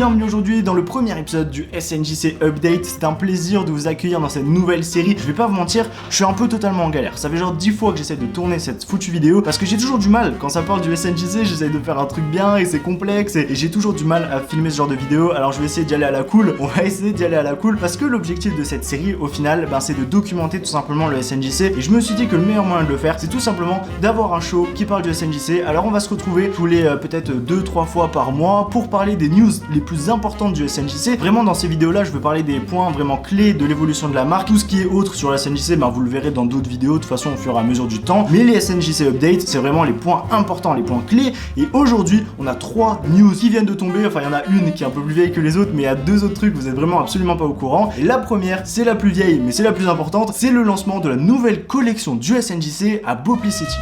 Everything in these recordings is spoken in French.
bienvenue aujourd'hui dans le premier épisode du SNJC Update. C'est un plaisir de vous accueillir dans cette nouvelle série. Je vais pas vous mentir, je suis un peu totalement en galère. Ça fait genre 10 fois que j'essaie de tourner cette foutue vidéo parce que j'ai toujours du mal. Quand ça parle du SNJC, j'essaie de faire un truc bien et c'est complexe et j'ai toujours du mal à filmer ce genre de vidéo. Alors je vais essayer d'y aller à la cool. On va essayer d'y aller à la cool parce que l'objectif de cette série au final, c'est de documenter tout simplement le SNJC et je me suis dit que le meilleur moyen de le faire, c'est tout simplement d'avoir un show qui parle du SNJC. Alors on va se retrouver tous les peut-être 2-3 fois par mois pour parler des news les plus importantes du SNJC. Vraiment dans ces vidéos là je veux parler des points vraiment clés de l'évolution de la marque. Tout ce qui est autre sur la SNJC, vous le verrez dans d'autres vidéos de toute façon au fur et à mesure du temps. Mais les SNJC Update, c'est vraiment les points importants, les points clés. Et aujourd'hui on a 3 news qui viennent de tomber. Enfin il y en a une qui est un peu plus vieille que les autres, mais il y a 2 autres trucs, vous êtes vraiment absolument pas au courant. Et la première, c'est la plus vieille mais c'est la plus importante, c'est le lancement de la nouvelle collection du SNJC à Boplicity.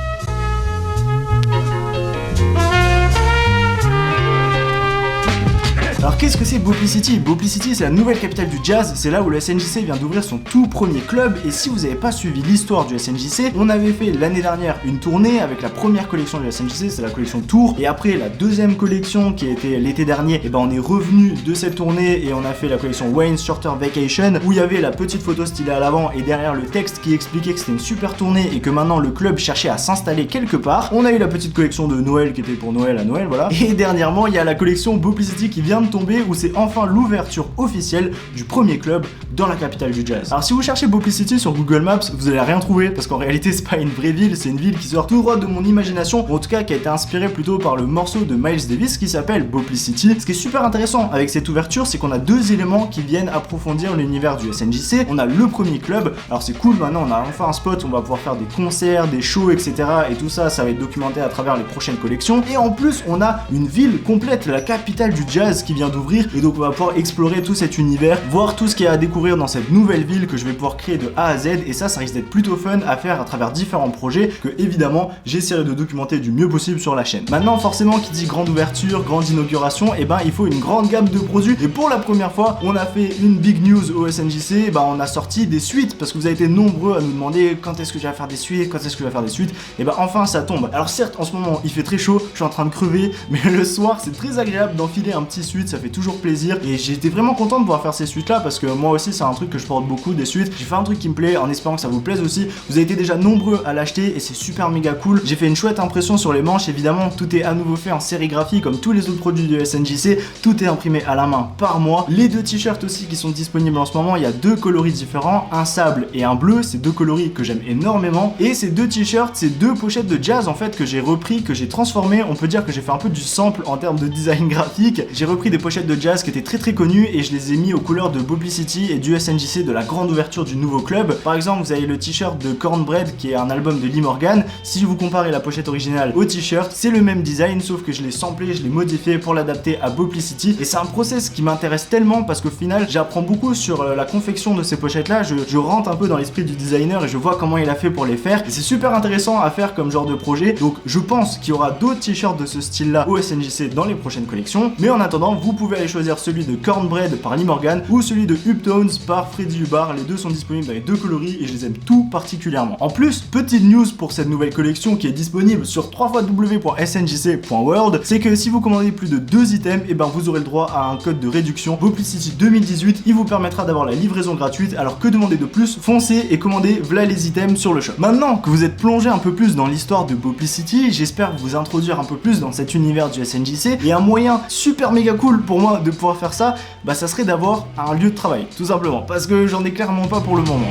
Alors qu'est-ce que c'est Boplicity ? Boplicity, c'est la nouvelle capitale du jazz, c'est là où le SNJC vient d'ouvrir son tout premier club. Et si vous n'avez pas suivi l'histoire du SNJC, on avait fait l'année dernière une tournée avec la première collection du SNJC, c'est la collection Tour. Et après la deuxième collection qui était l'été dernier, on est revenu de cette tournée et on a fait la collection Wayne's Shorter Vacation où il y avait la petite photo stylée à l'avant et derrière le texte qui expliquait que c'était une super tournée et que maintenant le club cherchait à s'installer quelque part. On a eu la petite collection de Noël qui était pour Noël à Noël, voilà. Et dernièrement, il y a la collection Boplicity qui vient de tomber où c'est enfin l'ouverture officielle du premier club dans la capitale du jazz. Alors si vous cherchez Boplicity sur Google Maps, vous allez rien trouver parce qu'en réalité c'est pas une vraie ville, c'est une ville qui sort tout droit de mon imagination, ou en tout cas qui a été inspirée plutôt par le morceau de Miles Davis qui s'appelle Boplicity. Ce qui est super intéressant avec cette ouverture, c'est qu'on a 2 éléments qui viennent approfondir l'univers du SNJC. On a le premier club, alors c'est cool, maintenant on a enfin un spot où on va pouvoir faire des concerts, des shows, etc. Et tout ça, ça va être documenté à travers les prochaines collections. Et en plus, on a une ville complète, la capitale du jazz qui vient d'ouvrir. Et donc on va pouvoir explorer tout cet univers, voir tout ce qu'il y a à découvrir dans cette nouvelle ville que je vais pouvoir créer de A à Z. Et ça risque d'être plutôt fun à faire à travers différents projets que évidemment j'essaierai de documenter du mieux possible sur la chaîne. Maintenant forcément qui dit grande ouverture, grande inauguration, il faut une grande gamme de produits. Et pour la première fois on a fait une big news au SNJC, on a sorti des suites parce que vous avez été nombreux à nous demander quand est-ce que je vais faire des suites, quand est-ce que je vais faire des suites. Et enfin ça tombe. Alors certes en ce moment il fait très chaud, je suis en train de crever, mais le soir c'est très agréable d'enfiler un petit suite, ça fait toujours plaisir. Et j'ai été vraiment content de pouvoir faire ces suites là parce que moi aussi c'est un truc que je porte beaucoup, des suites. J'ai fait un truc qui me plaît en espérant que ça vous plaise aussi. Vous avez été déjà nombreux à l'acheter et c'est super méga cool. J'ai fait une chouette impression sur les manches, évidemment tout est à nouveau fait en sérigraphie comme tous les autres produits du SNJC. Tout est imprimé à la main par moi. Les 2 t-shirts aussi qui sont disponibles en ce moment, il y a 2 coloris différents, un sable et un bleu. C'est 2 coloris que j'aime énormément. Et ces 2 t-shirts, c'est 2 pochettes de jazz en fait que j'ai repris, que j'ai transformé. On peut dire que j'ai fait un peu du sample en termes de design graphique. J'ai repris des pochettes de jazz qui étaient très connues et je les ai mis aux couleurs de Boplicity et du SNJC, de la grande ouverture du nouveau club. Par exemple, vous avez le t-shirt de Cornbread qui est un album de Lee Morgan. Si vous comparez la pochette originale au t-shirt, c'est le même design sauf que je l'ai samplé, je l'ai modifié pour l'adapter à Boplicity. Et c'est un process qui m'intéresse tellement parce qu'au final, j'apprends beaucoup sur la confection de ces pochettes là. Je rentre un peu dans l'esprit du designer et je vois comment il a fait pour les faire. Et c'est super intéressant à faire comme genre de projet. Donc je pense qu'il y aura d'autres t-shirts de ce style là au SNJC dans les prochaines collections. Mais en attendant, vous pouvez aller choisir celui de Cornbread par Lee Morgan ou celui de Uptones par Freddie Hubbard. Les 2 sont disponibles dans les 2 coloris et je les aime tout particulièrement. En plus, petite news pour cette nouvelle collection qui est disponible sur www.snjc.world, c'est que si vous commandez plus de 2 items, vous aurez le droit à un code de réduction Boplicity 2018. Il vous permettra d'avoir la livraison gratuite. Alors que demander de plus? Foncez et commandez v'là les items sur le shop. Maintenant que vous êtes plongé un peu plus dans l'histoire de Boplicity, j'espère vous introduire un peu plus dans cet univers du SNJC. Et un moyen super méga cool pour moi de pouvoir faire ça, ça serait d'avoir un lieu de travail, tout simplement, parce que j'en ai clairement pas pour le moment.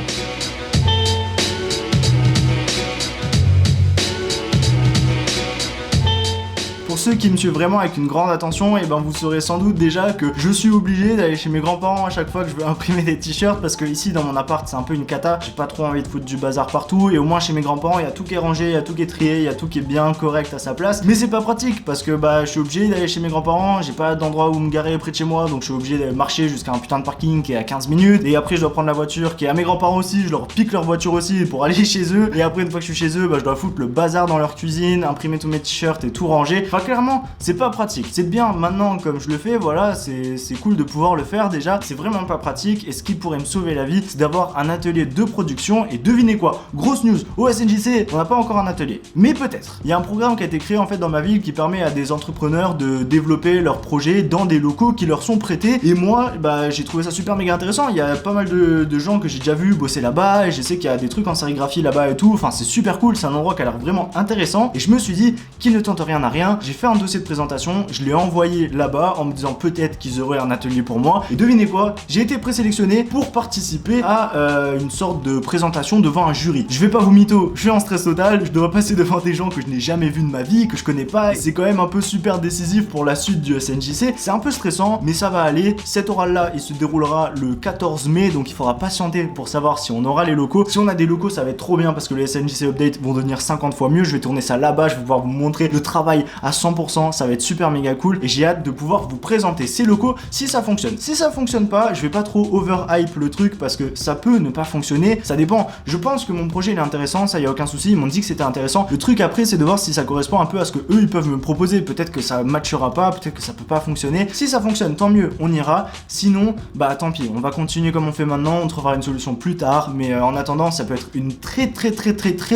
Pour ceux qui me suivent vraiment avec une grande attention, vous saurez sans doute déjà que je suis obligé d'aller chez mes grands-parents à chaque fois que je veux imprimer des t-shirts parce que ici dans mon appart c'est un peu une cata, j'ai pas trop envie de foutre du bazar partout et au moins chez mes grands-parents il y a tout qui est rangé, il y a tout qui est trié, il y a tout qui est bien correct à sa place, mais c'est pas pratique parce que je suis obligé d'aller chez mes grands-parents, j'ai pas d'endroit où me garer près de chez moi donc je suis obligé de marcher jusqu'à un putain de parking qui est à 15 minutes et après je dois prendre la voiture qui est à mes grands-parents aussi, je leur pique leur voiture aussi pour aller chez eux et après une fois que je suis chez eux je dois foutre le bazar dans leur cuisine, imprimer tous mes t-shirts et tout ranger. Enfin clairement, c'est pas pratique. C'est bien maintenant comme je le fais, voilà, c'est cool de pouvoir le faire déjà. C'est vraiment pas pratique et ce qui pourrait me sauver la vie, c'est d'avoir un atelier de production. Et devinez quoi, grosse news, au SNJC, on n'a pas encore un atelier. Mais peut-être. Il y a un programme qui a été créé en fait dans ma ville qui permet à des entrepreneurs de développer leurs projets dans des locaux qui leur sont prêtés. Et moi, bah, j'ai trouvé ça super méga intéressant. Il y a pas mal de gens que j'ai déjà vu bosser là-bas et je sais qu'il y a des trucs en sérigraphie là-bas et tout. Enfin, c'est super cool, c'est un endroit qui a l'air vraiment intéressant. Et je me suis dit, qui ne tente rien n'a rien. J'ai fait un dossier de présentation, je l'ai envoyé là-bas en me disant peut-être qu'ils auraient un atelier pour moi. Et devinez quoi, j'ai été présélectionné pour participer à une sorte de présentation devant un jury. Je vais pas vous mytho, je suis en stress total, je dois passer devant des gens que je n'ai jamais vus de ma vie, que je connais pas. C'est quand même un peu super décisif pour la suite du SNJC. C'est un peu stressant, mais ça va aller. Cet oral là, il se déroulera le 14 mai, donc il faudra patienter pour savoir si on aura les locaux. Si on a des locaux, ça va être trop bien parce que les SNJC Update vont devenir 50 fois mieux. Je vais tourner ça là-bas, je vais pouvoir vous montrer le travail à 100%, ça va être super méga cool et j'ai hâte de pouvoir vous présenter ces locaux si ça fonctionne. Si ça fonctionne pas, je vais pas trop overhype le truc parce que ça peut ne pas fonctionner, ça dépend. Je pense que mon projet il est intéressant, ça y a aucun souci, ils m'ont dit que c'était intéressant. Le truc après c'est de voir si ça correspond un peu à ce que eux ils peuvent me proposer. Peut-être que ça matchera pas, peut-être que ça peut pas fonctionner. Si ça fonctionne, tant mieux, on ira. Sinon, bah tant pis, on va continuer comme on fait maintenant, on trouvera une solution plus tard, mais en attendant, ça peut être une très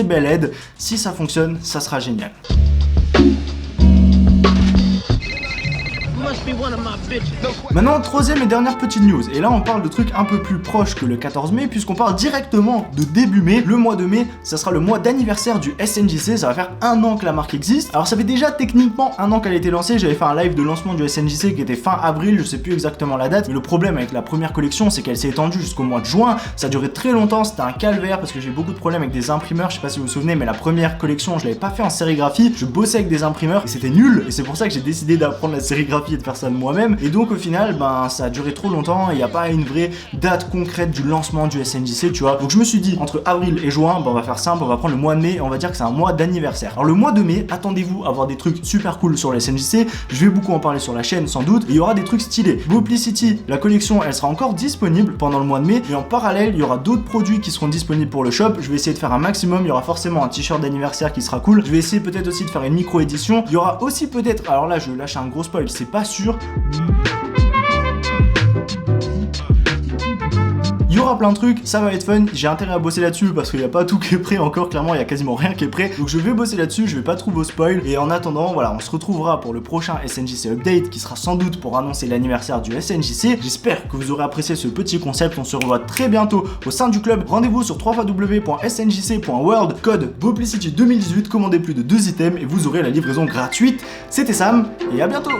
belle aide. Si ça fonctionne, ça sera génial. Maintenant, troisième et dernière petite news, et là on parle de trucs un peu plus proches que le 14 mai, puisqu'on parle directement de début mai. Le mois de mai, ça sera le mois d'anniversaire du SNJC, ça va faire 1 an que la marque existe. Alors ça fait déjà techniquement 1 an qu'elle a été lancée, j'avais fait un live de lancement du SNJC qui était fin avril, je sais plus exactement la date, mais le problème avec la première collection, c'est qu'elle s'est étendue jusqu'au mois de juin, ça a duré très longtemps, c'était un calvaire, parce que j'ai beaucoup de problèmes avec des imprimeurs, je sais pas si vous vous souvenez, mais la première collection, je l'avais pas fait en sérigraphie, je bossais avec des imprimeurs, et c'était nul, et c'est pour ça que j'ai décidé d'apprendre la sérigraphie et de faire ça de moi-même, et donc au final, ben ça a duré trop longtemps, il n'y a pas une vraie date concrète du lancement du SNJC, tu vois. Donc je me suis dit, entre avril et juin, ben on va faire simple, on va prendre le mois de mai, et on va dire que c'est un mois d'anniversaire. Alors le mois de mai, attendez-vous à avoir des trucs super cool sur le SNJC, je vais beaucoup en parler sur la chaîne sans doute, et il y aura des trucs stylés. Boplicity, la collection, elle sera encore disponible pendant le mois de mai, et en parallèle, il y aura d'autres produits qui seront disponibles pour le shop, je vais essayer de faire un maximum, il y aura forcément un t-shirt d'anniversaire qui sera cool, je vais essayer peut-être aussi de faire une micro-édition, il y aura aussi peut-être, alors là je lâche un gros spoil, c'est pas sûr, il y aura plein de trucs, ça va être fun, j'ai intérêt à bosser là-dessus parce qu'il n'y a pas tout qui est prêt encore, clairement il y a quasiment rien qui est prêt, donc je vais bosser là-dessus, je vais pas trop vous spoil, et en attendant, voilà, on se retrouvera pour le prochain SNJC Update qui sera sans doute pour annoncer l'anniversaire du SNJC. J'espère que vous aurez apprécié ce petit concept, on se revoit très bientôt au sein du club, rendez-vous sur www.snjc.world, code Boplicity 2018, commandez plus de 2 items et vous aurez la livraison gratuite. C'était Sam, et à bientôt.